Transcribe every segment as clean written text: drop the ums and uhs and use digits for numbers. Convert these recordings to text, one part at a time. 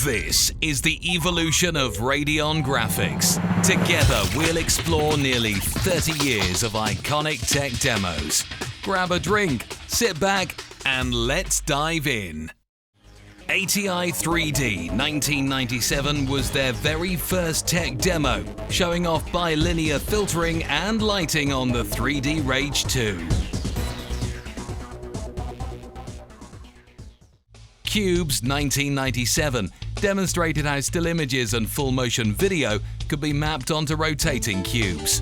This is the evolution of Radeon Graphics. Together, we'll explore nearly 30 years of iconic tech demos. Grab a drink, sit back, and let's dive in. ATI 3D 1997 was their very first tech demo, showing off bilinear filtering and lighting on the 3D Rage II. Cubes 1997 demonstrated how still images and full motion video could be mapped onto rotating cubes.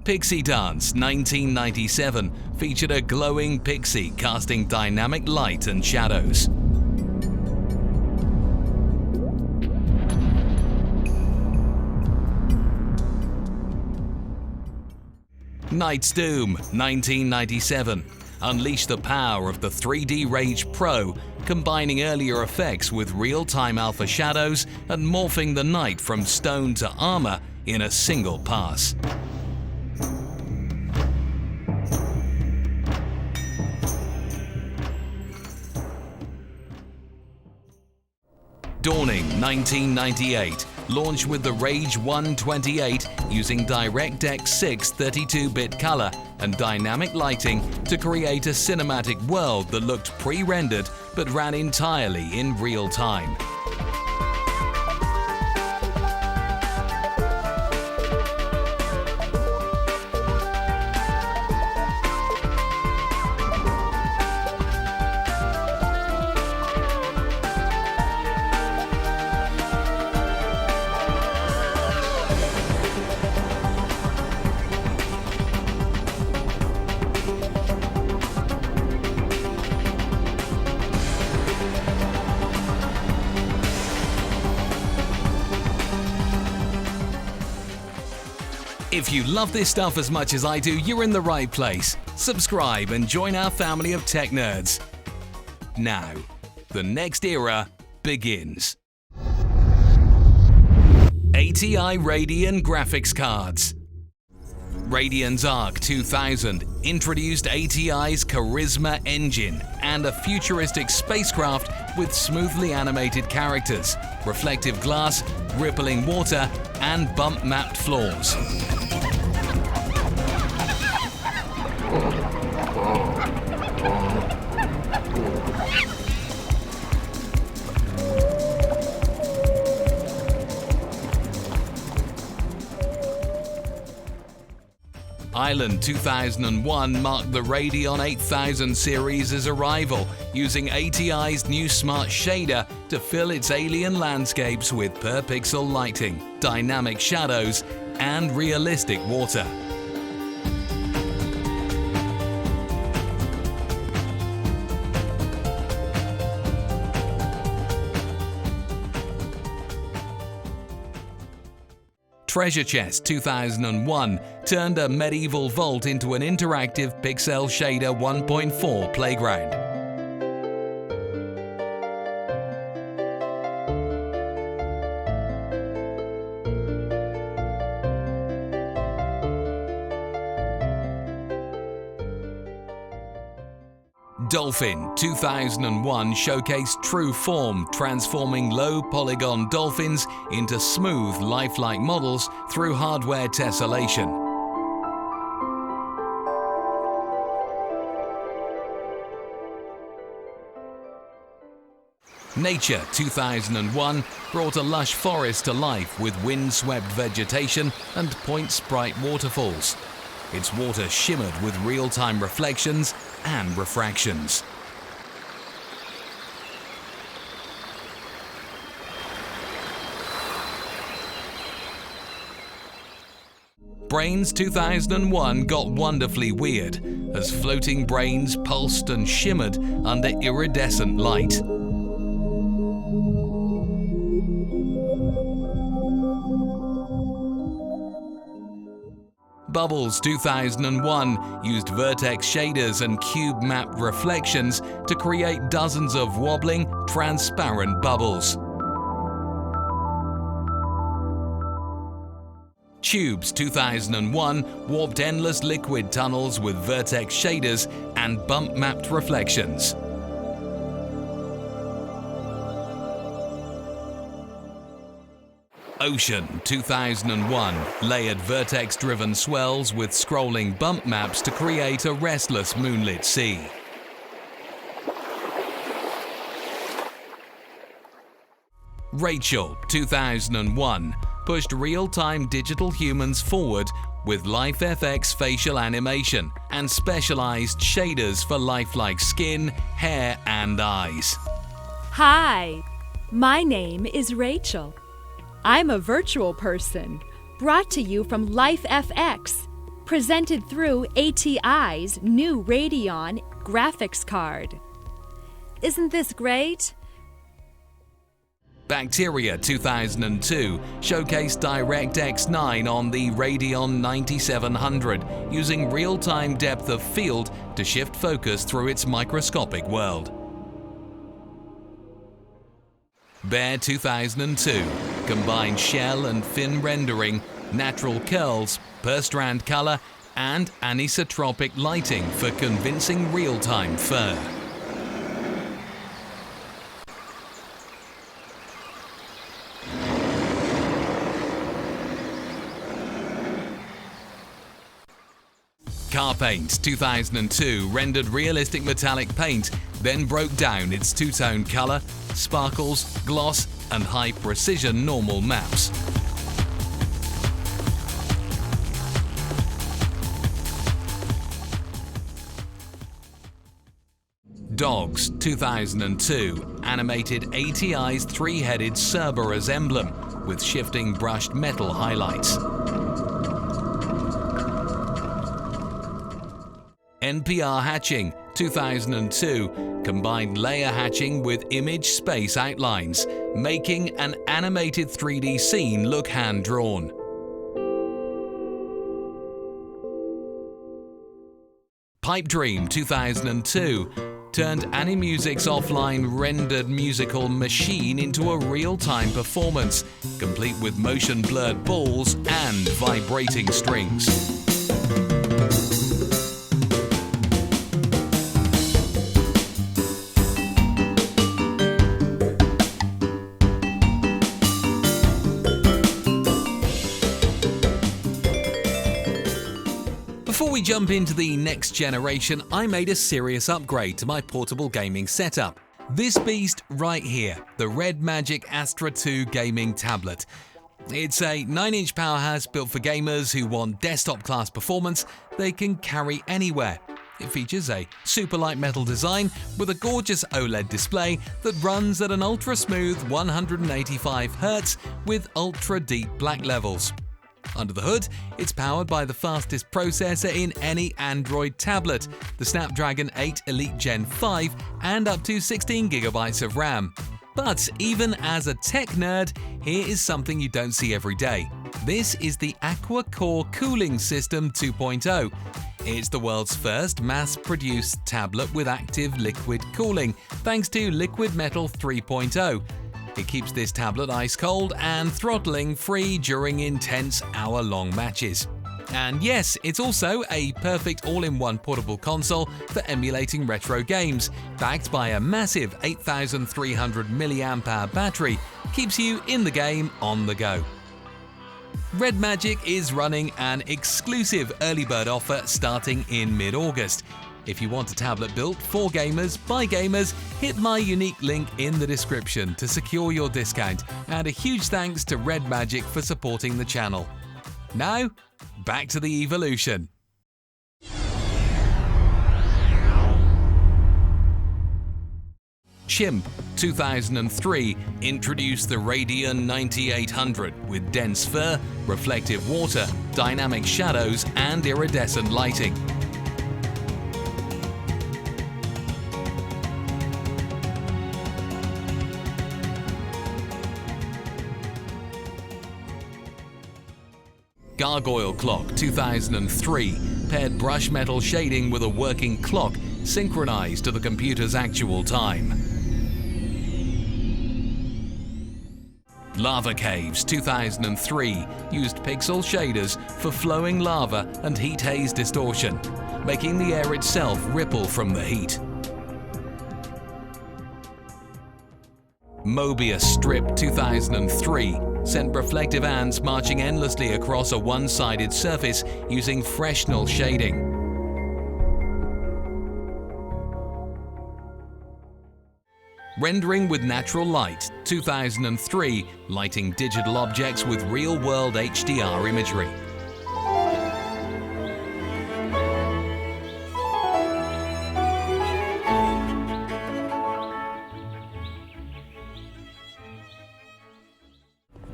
Pixie Dance 1997 featured a glowing pixie casting dynamic light and shadows. Knight's Doom 1997 unleashed the power of the 3D Rage Pro, combining earlier effects with real-time alpha shadows and morphing the knight from stone to armor in a single pass. Dawning 1998 launched with the Rage 128 using DirectX 6 32-bit color and dynamic lighting to create a cinematic world that looked pre-rendered but ran entirely in real time. If you love this stuff as much as I do, you're in the right place. Subscribe and join our family of tech nerds. Now, the next era begins. ATI Radeon graphics cards. Radeon's ARC 2000 introduced ATI's Charisma engine and a futuristic spacecraft with smoothly animated characters, reflective glass, rippling water, and bump-mapped floors. Island 2001 marked the Radeon 8000 series' arrival, using ATI's new smart shader to fill its alien landscapes with per-pixel lighting, dynamic shadows, and realistic water. Treasure Chest 2001 turned a medieval vault into an interactive Pixel Shader 1.4 playground. Dolphin 2001 showcased true form, transforming low-polygon dolphins into smooth, lifelike models through hardware tessellation. Nature 2001 brought a lush forest to life with wind-swept vegetation and point-sprite waterfalls. Its water shimmered with real-time reflections and refractions. Brains 2001 got wonderfully weird as floating brains pulsed and shimmered under iridescent light. Bubbles 2001 used vertex shaders and cube-mapped reflections to create dozens of wobbling, transparent bubbles. Tubes 2001 warped endless liquid tunnels with vertex shaders and bump-mapped reflections. Ocean 2001 layered vertex-driven swells with scrolling bump maps to create a restless moonlit sea. Rachel 2001 pushed real-time digital humans forward with LifeFX facial animation and specialized shaders for lifelike skin, hair, and eyes. Hi, my name is Rachel. I'm a virtual person, brought to you from LifeFX, presented through ATI's new Radeon graphics card. Isn't this great? Bacteria 2002 showcased DirectX 9 on the Radeon 9700 using real-time depth of field to shift focus through its microscopic world. Bear 2002 combined shell and fin rendering, natural curls, per strand color, and anisotropic lighting for convincing real-time fur. Carpaint 2002 rendered realistic metallic paint, then broke down its two-tone color, sparkles, gloss, and high-precision normal maps. Dogs 2002 animated ATI's three-headed Cerberus emblem with shifting brushed metal highlights. NPR Hatching 2002 combined layer hatching with image space outlines, making an animated 3D scene look hand-drawn. Pipe Dream 2002 turned Animusic's offline rendered musical machine into a real-time performance, complete with motion-blurred balls and vibrating strings. Before we jump into the next generation, I made a serious upgrade to my portable gaming setup. This beast right here, the REDMAGIC Astra 2 gaming tablet. It's a 9-inch powerhouse built for gamers who want desktop-class performance they can carry anywhere. It features a super light metal design with a gorgeous OLED display that runs at an ultra-smooth 185Hz with ultra-deep black levels. Under the hood, it's powered by the fastest processor in any Android tablet, the Snapdragon 8 Elite Gen 5, and up to 16GB of RAM. But even as a tech nerd, here is something you don't see every day. This is the Aqua Core Cooling System 2.0. It's the world's first mass-produced tablet with active liquid cooling, thanks to Liquid Metal 3.0. It keeps this tablet ice cold and throttling free during intense hour-long matches. And yes, it's also a perfect all-in-one portable console for emulating retro games, backed by a massive 8,300 mAh battery, keeps you in the game on the go. REDMAGIC is running an exclusive early bird offer starting in mid-August. If you want a tablet built for gamers by gamers, hit my unique link in the description to secure your discount, and a huge thanks to REDMAGIC for supporting the channel. Now, back to the evolution. Chimp 2003 introduced the Radeon 9800 with dense fur, reflective water, dynamic shadows, and iridescent lighting. Gargoyle Clock 2003 paired brush metal shading with a working clock synchronized to the computer's actual time. Lava Caves 2003 used pixel shaders for flowing lava and heat haze distortion. making the air itself ripple from the heat. Mobius Strip 2003 sent reflective ants marching endlessly across a one-sided surface using Fresnel shading. Rendering with Natural Light 2003, lighting digital objects with real-world HDR imagery.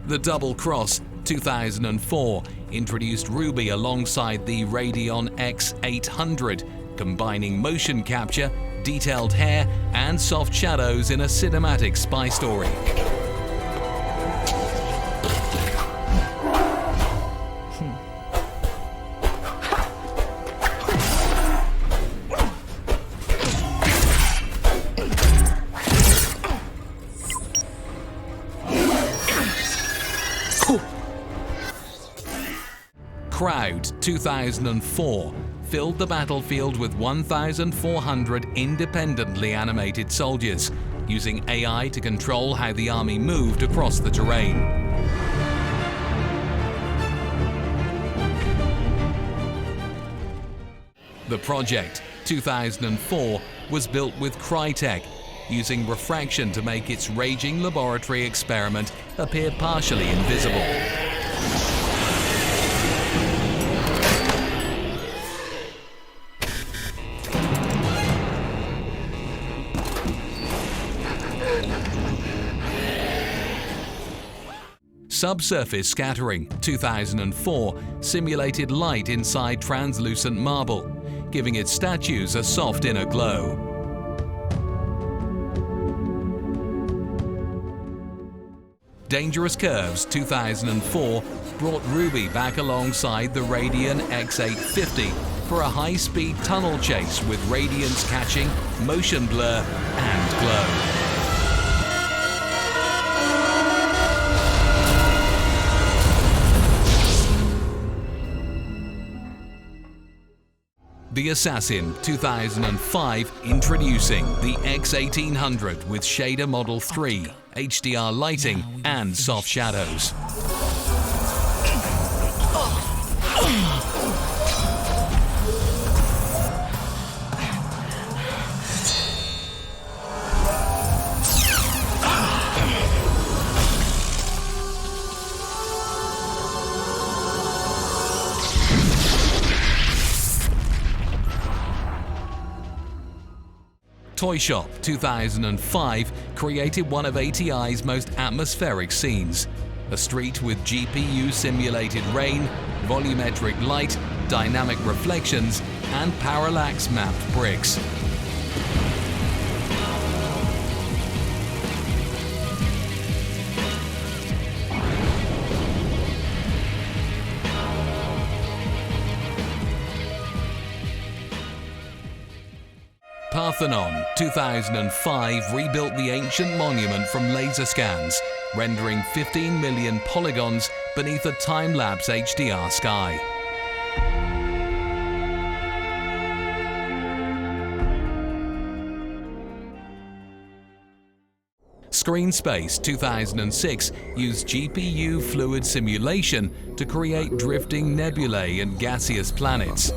The Double Cross 2004 introduced Ruby alongside the Radeon X800, combining motion capture, detailed hair, and soft shadows in a cinematic spy story. Crowd 2004 filled the battlefield with 1,400 independently animated soldiers, using AI to control how the army moved across the terrain. The Project 2004 was built with Crytek, using refraction to make its raging laboratory experiment appear partially invisible. Subsurface Scattering 2004 simulated light inside translucent marble, giving its statues a soft inner glow. Dangerous Curves 2004 brought Ruby back alongside the Radeon X850 for a high-speed tunnel chase with radiance catching, motion blur, and glow. The Assassin 2005 introducing the X1800 with Shader Model 3, HDR lighting, and soft shadows. Toy Shop 2005 created one of ATI's most atmospheric scenes, a street with GPU-simulated rain, volumetric light, dynamic reflections, and parallax-mapped bricks. Parthenon 2005 rebuilt the ancient monument from laser scans, rendering 15 million polygons beneath a time-lapse HDR sky. Screenspace 2006 used GPU fluid simulation to create drifting nebulae and gaseous planets.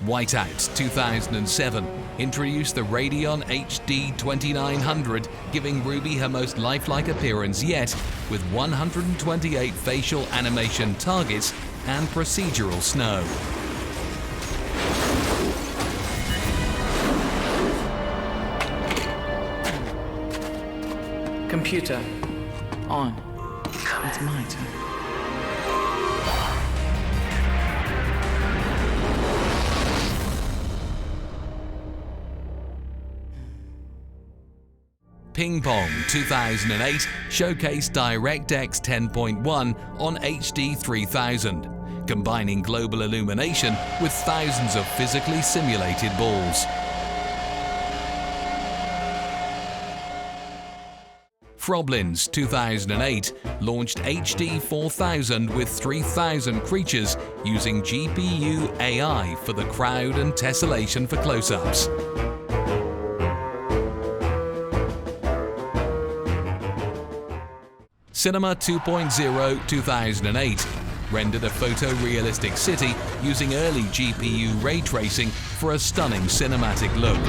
Whiteout 2007 introduced the Radeon HD 2900, giving Ruby her most lifelike appearance yet, with 128 facial animation targets and procedural snow. Computer, on. It's my turn. Ping Pong 2008 showcased DirectX 10.1 on HD 3000, combining global illumination with thousands of physically simulated balls. Croblin's 2008 launched HD 4000 with 3000 creatures using GPU AI for the crowd and tessellation for close-ups. Cinema 2.0 2008 rendered a photorealistic city using early GPU ray tracing for a stunning cinematic look.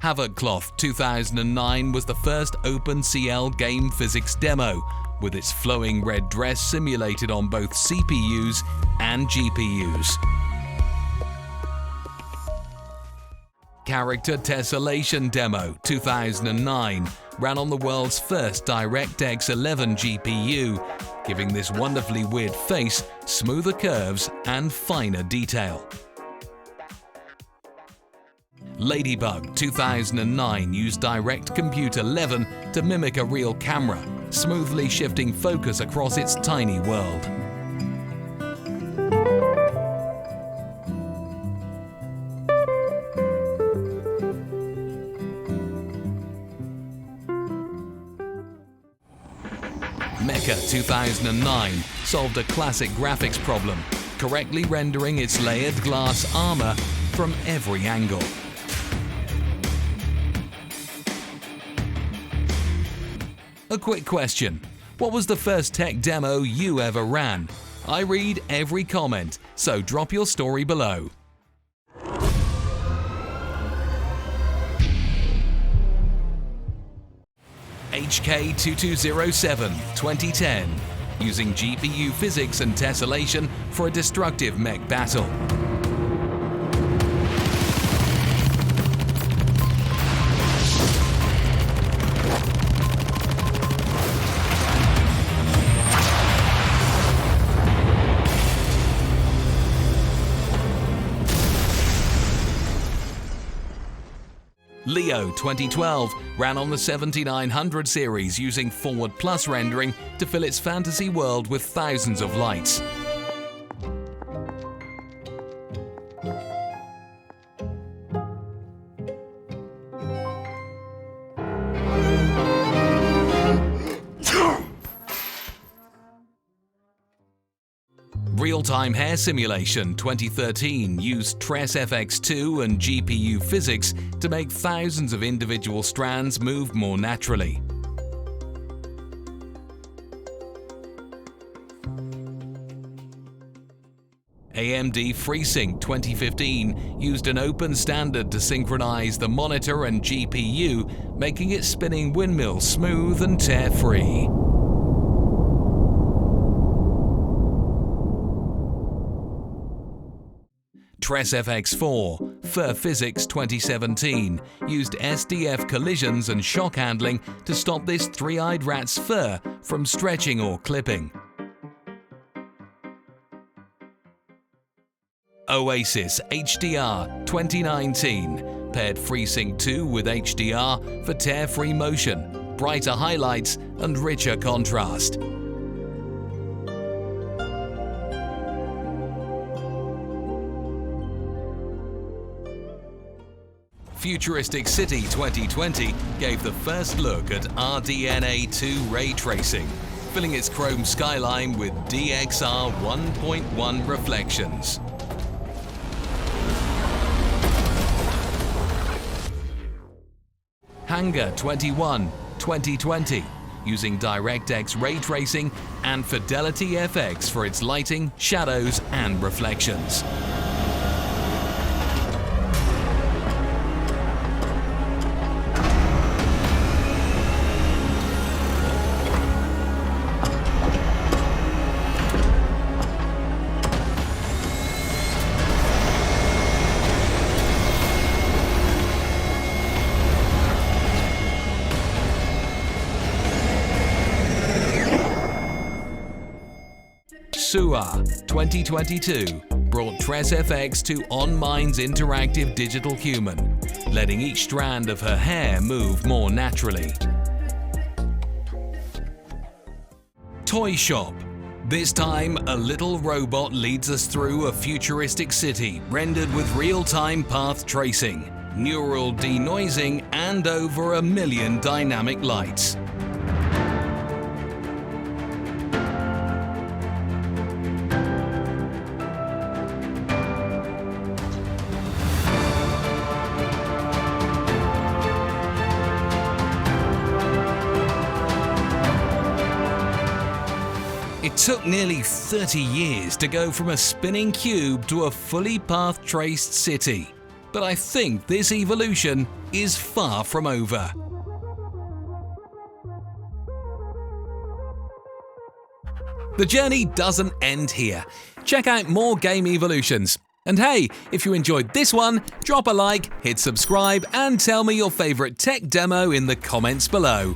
Havocloth 2009 was the first OpenCL game physics demo, with its flowing red dress simulated on both CPUs and GPUs. Character Tessellation Demo 2009 ran on the world's first DirectX 11 GPU, giving this wonderfully weird face smoother curves and finer detail. Ladybug 2009 used Direct Compute 11 to mimic a real camera, smoothly shifting focus across its tiny world. Mecha 2009 solved a classic graphics problem, correctly rendering its layered glass armor from every angle. A quick question. What was the first tech demo you ever ran? I read every comment, so drop your story below. HK2207 2010, using GPU physics and tessellation for a destructive mech battle. Leo 2012 ran on the 7900 series using Forward Plus rendering to fill its fantasy world with thousands of lights. Real-Time Hair Simulation 2013 used TressFX2 and GPU physics to make thousands of individual strands move more naturally. AMD FreeSync 2015 used an open standard to synchronize the monitor and GPU, making its spinning windmill smooth and tear-free. TressFX4 Fur Physics 2017 used SDF collisions and shock handling to stop this three-eyed rat's fur from stretching or clipping. Oasis HDR 2019 paired FreeSync 2 with HDR for tear-free motion, brighter highlights and richer contrast. Futuristic City 2020 gave the first look at RDNA 2 ray tracing, filling its chrome skyline with DXR 1.1 reflections. Hangar 21 2020 using DirectX ray tracing and Fidelity FX for its lighting, shadows and reflections. SUA 2022 brought TressFX to OnMind's interactive digital human, letting each strand of her hair move more naturally. Toy Shop This time, a little robot leads us through a futuristic city rendered with real-time path tracing, neural denoising, and over 1 million dynamic lights. It took nearly 30 years to go from a spinning cube to a fully path-traced city, but I think this evolution is far from over. The journey doesn't end here. Check out more game evolutions. And hey, if you enjoyed this one, drop a like, hit subscribe, and tell me your favorite tech demo in the comments below.